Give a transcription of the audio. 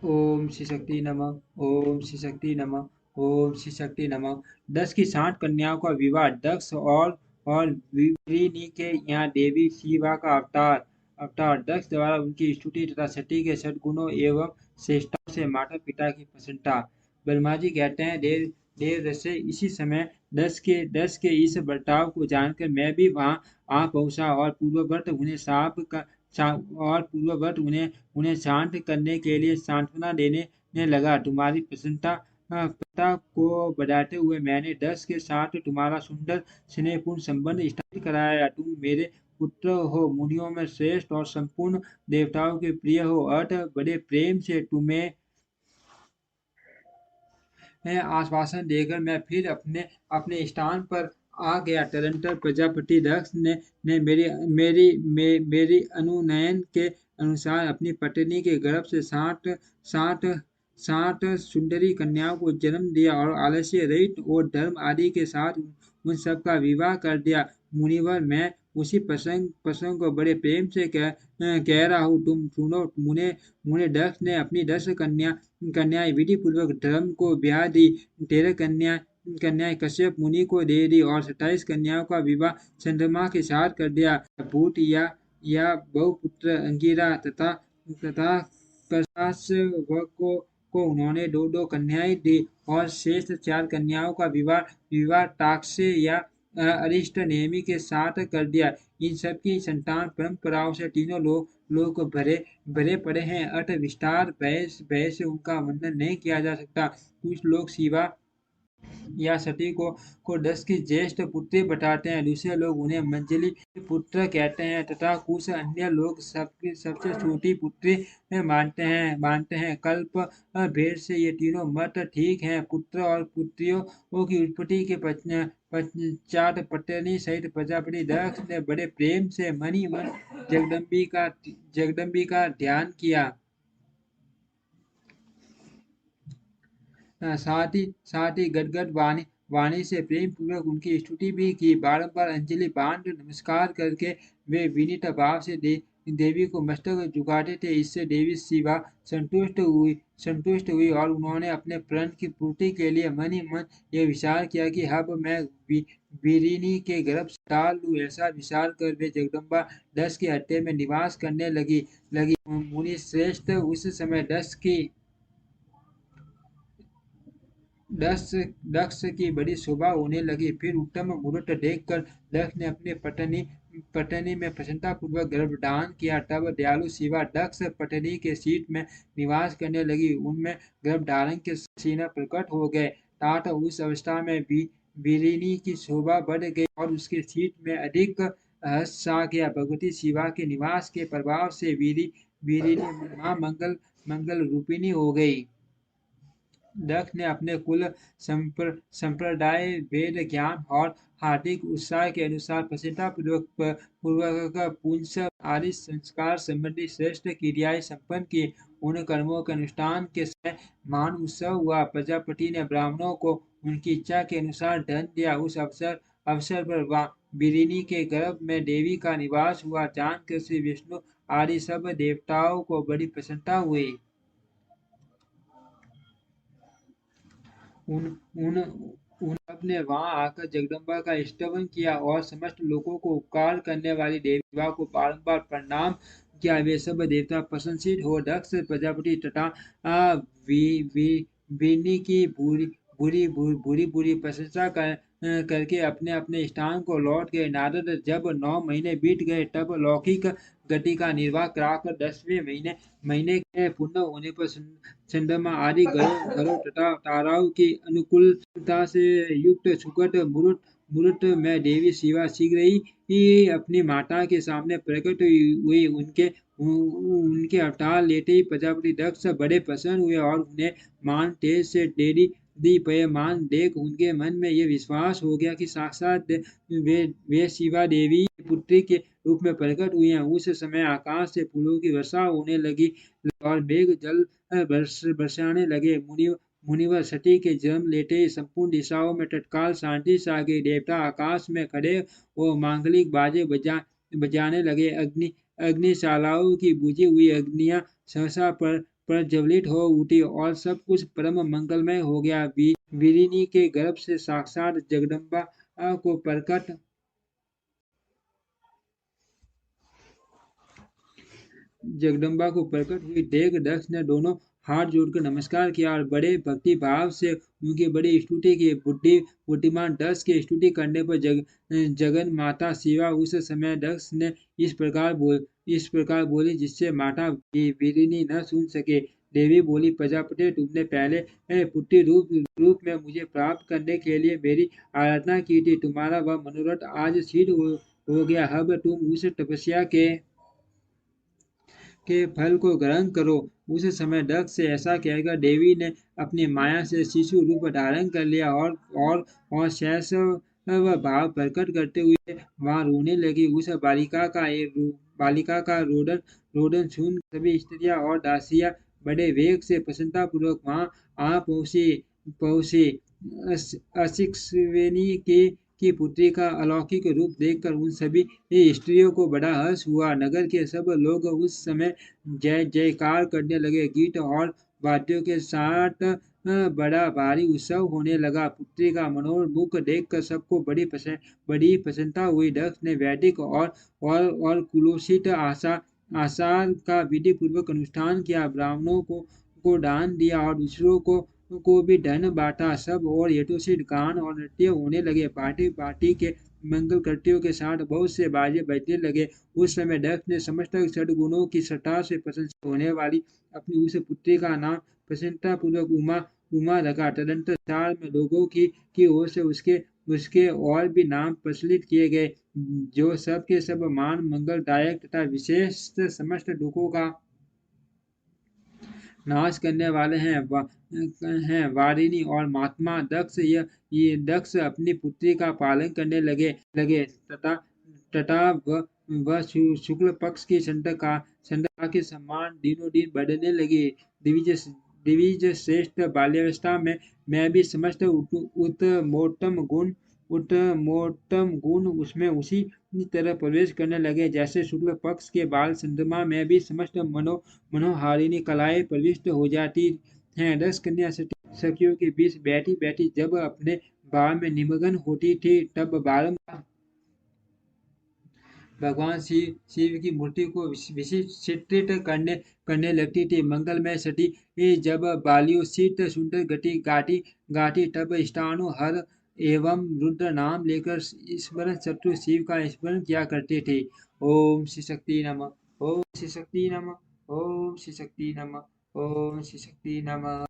ओम श्री शक्ति नमः। ओम श्री शक्ति नमः। ओम श्री शक्ति नमः। दस की 60 कन्याओं का विवाह दक्ष और विवरिणी के यहाँ देवी शिवा का अवतार अवतार दक्ष द्वारा उनकी स्तुति तथा सती के सद्गुणों एवं श्रेष्ठता से माता पिता की प्रसन्नता। ब्रह्मा जी कहते हैं देव ऋषि इसी समय दस के इस बर्ताव को जानकर मैं भी वहां आ पहुंचा और पूर्ववत उन्हें उन्हें शांत करने के लिए सांत्वना देने लगा। तुम्हारी प्रसन्नता को बढ़ाते हुए मैंने दस के साथ तुम्हारा सुंदर स्नेहपूर्ण संबंध स्थापित कराया। तुम मेरे पुत्र हो, मुनियों में श्रेष्ठ और संपूर्ण देवताओं के प्रिय हो। अतः बड़े प्रेम से तुम्हें आश्वासन देकर मैं फिर अपने अपने स्थान पर आ गया। तदंतर प्रजापति दक्ष ने मेरी अनुनयन के अनुसार अपनी पत्नी के गर्भ से 60 सुंदरी कन्याओं को जन्म दिया और आलस्य रहित और धर्म आदि के साथ उन सब का विवाह कर दिया। मुनिवर, मैं उसी प्रसंग को बड़े प्रेम से कह रहा हूँ, तुम सुनो। मुने दक्ष ने अपनी 10 कन्याएं विधि पूर्वक धर्म को ब्याह दी। 13 कन्याएं कश्यप मुनि को दे दी और 27 कन्याओं का विवाह चंद्रमा के साथ कर दिया। भूत या बहुपुत्र अंगिरा तथा कशास्व को उन्होंने दो दो कन्याएं दी और शेष 4 कन्याओं का विवाह टाक्से या अरिष्ट नेमि के साथ कर दिया। इन सब की संतान परंपराओं से तीनों लोग भरे पड़े हैं। अतः विस्तार भय से उनका वर्णन नहीं किया जा सकता। कुछ लोग शिवा या सती को 10 की ज्येष्ठ पुत्री बताते हैं, दूसरे लोग उन्हें मंजली पुत्र कहते हैं तथा कुछ अन्य लोग सबसे छोटी पुत्री मानते हैं। कल्प भेद से ये तीनों मत ठीक हैं। पुत्र और पुत्रियों की उत्पत्ति के पश्चात पत्नी सहित प्रजापति दक्ष ने बड़े प्रेम से मन ही मन जगदम्बी का ध्यान किया। साथ ही गदगद वाणी से प्रेम पूर्वक उनकी स्तुति भी की। बारंबार अंजलि बांध नमस्कार करके वे विनीत भाव से देवी को मस्तक झुकाते थे। इससे देवी शिवा संतुष्ट हुई और उन्होंने अपने प्रण की पूर्ति के लिए मन ही मन यह विचार किया कि अब मैं वीरिनी के गर्भ से टाल लूं। ऐसा विचार कर वे जगदम्बा दस के हट्टे में निवास करने लगी। मुनि श्रेष्ठ, उस समय दक्ष की बड़ी शोभा होने लगी। फिर उत्तम मुहूर्त देखकर दक्ष ने अपने पत्नी में प्रसन्नता पूर्वक गर्भधारण किया। तब दयालु शिवा दक्ष पत्नी के सीट में निवास करने लगी। उनमें गर्भधारण के सीना प्रकट हो गए। तात उस अवस्था में वीरिनी की शोभा बढ़ गई और उसके सीट में अधिक हर्ष आ गया। भगवती शिवा के निवास के प्रभाव से वीरिनी मां मंगल रूपिणी हो गई। दक्ष ने अपने कुल संप्रदाय, वेद ज्ञान और हार्दिक उत्साह के अनुसार प्रसन्नता पूर्वक पुंस आदि संस्कार संबंधी श्रेष्ठ क्रियाएं संपन्न की। उन कर्मों के अनुष्ठान के समय महान उत्सव हुआ। प्रजापति ने ब्राह्मणों को उनकी इच्छा के अनुसार धन दिया। उस अवसर पर बिरिनी के गर्भ में देवी का निवास हुआ जानकर श्री विष्णु आदि सब देवताओं को बड़ी प्रसन्नता हुई। उन उन उन सब ने वहां आकर जगदम्बा का स्तवन किया और समस्त लोगों को उपकार करने वाली देवी शिवा को बारंबार प्रणाम किया। वे सब देवता प्रशंसित हो दक्ष प्रजापति तथा वीरनी की बुरी प्रशंसा करके अपने अपने स्थान को लौट गए। नारद जब 9 महीने बीत गए तब लौकिक गति का निर्वाह कराकर 10वें महीने के पूर्ण होने पर चंद्रमा आदि ग्रहों तथा ताराओं की अनुकूलता से युक्त सुखद मुहूर्त में देवी शिवा शीघ्र ही अपनी माता के सामने प्रकट हुई। उनके अवतार लेते ही प्रजापति दक्ष बड़े प्रसन्न हुए और उन्हें मान तेज से दी पयमान देख उनके मन में यह विश्वास हो गया कि साक्षात वे शिवा देवी पुत्री के रूप में प्रकट हुई हैं। उस समय आकाश से फूलों की वर्षा होने लगी और मेघ जल बरसाने लगे। मुनिवर, सती के जन्म लेते ही संपूर्ण दिशाओं में तत्काल शांति छा गई। देवता आकाश में खड़े और मांगलिक बाजे बजाने लगे। अग्निशालाओं की बुझी हुई अग्नियां सहसा प्रज्वलित हो उठी और सब कुछ परम मंगलमय हो गया। वीरिनी के गर्भ से साक्षात जगदम्बा को प्रकट जगदम्बा को प्रकट हुई देख दक्ष ने दोनों हाथ जोड़कर नमस्कार किया और बड़े भक्ति भाव से उनकी बड़ी स्तुति की। बुद्धिमान दक्ष की स्तुति करने पर जगन माता शिवा उस समय दक्ष ने इस प्रकार बोली जिससे माता वीरिनी न सुन सके। देवी बोली, प्रजापति, तुमने पहले पुत्री रूप में मुझे प्राप्त करने के लिए मेरी आराधना की थी। तुम्हारा वह मनोरथ आज सिद्ध हो गया। अब तुम उस तपस्या के फल को ग्रहण करो। उस समय दक्ष से ऐसा कहकर देवी ने अपनी माया से शिशु रूप धारण कर लिया और शेष भाव प्रकट करते हुए वहां रोने लगी। उस बालिका का रोदन सुन सभी स्त्रियां और दासियां बड़े वेग से प्रसन्नता पूर्वक वहां आ पहुंचे। अशिक्षिनी की पुत्री का अलौकिक रूप देखकर उन सभी स्त्रियों को बड़ा हर्ष हुआ। नगर के सब लोग उस समय जय जयकार करने लगे। गीत और वाद्यों के साथ बड़ा भारी उत्सव होने लगा। पुत्री का मनोमुख देखकर सबको बड़ी प्रसन्नता हुई। दक्ष ने वैदिक और कुलोषित आचार का विधि पूर्वक अनुष्ठान किया। ब्राह्मणों को दान दिया और दूसरों को भी धन बांटा। सब और यथोचित गान और नृत्य होने लगे। पार्टी पार्टी के मंगल कृत्यों के साथ बहुत से बाजे बजने लगे। उस समय दक्ष ने समस्त सद्गुणों की सत्ता से प्रशंसित होने वाली अपनी उस पुत्री का नाम प्रसन्नता पूर्वक उमा रखा। तदंतर चार में लोगों की ओर से उसके और भी नाम प्रचलित किए गए जो सब के सब मान मंगलदायक तथा विशेष समस्त दुखों का नाश करने वाले हैं। वारिणी और महात्मा दक्ष ये दक्ष अपनी पुत्री का पालन करने लगे तथा वह शुक्ल पक्ष की संध्या के सम्मान दिनों दिन बढ़ने लगी। दिविज श्रेष्ठ बाल्यावस्था में मैं भी समस्त उत्तमोत्तम गुण उसमें उसी तरह प्रवेश करने लगे जैसे शुक्ल पक्ष के बाल चंद्रमा में भी समस्त मनोहारिणी कलाएं प्रविष्ट हो जाती हैं। 10 कन्या सखियों के बीच बैठी बैठी जब अपने भाव में निमग्न होती थी तब बारंबार भगवान शिव की मूर्ति को विचित्रित करने लगती थी। मंगलमय सती जब बाल्योचित सुंदर गति गाती तब स्थाणु हर एवं रुद्र नाम लेकर स्मरण शत्रु शिव का स्मरण किया करते थे। ओम श्री शक्ति नमः। ओम श्री शक्ति नमः। ओम श्री शक्ति नमः। ओम श्री शक्ति नमः।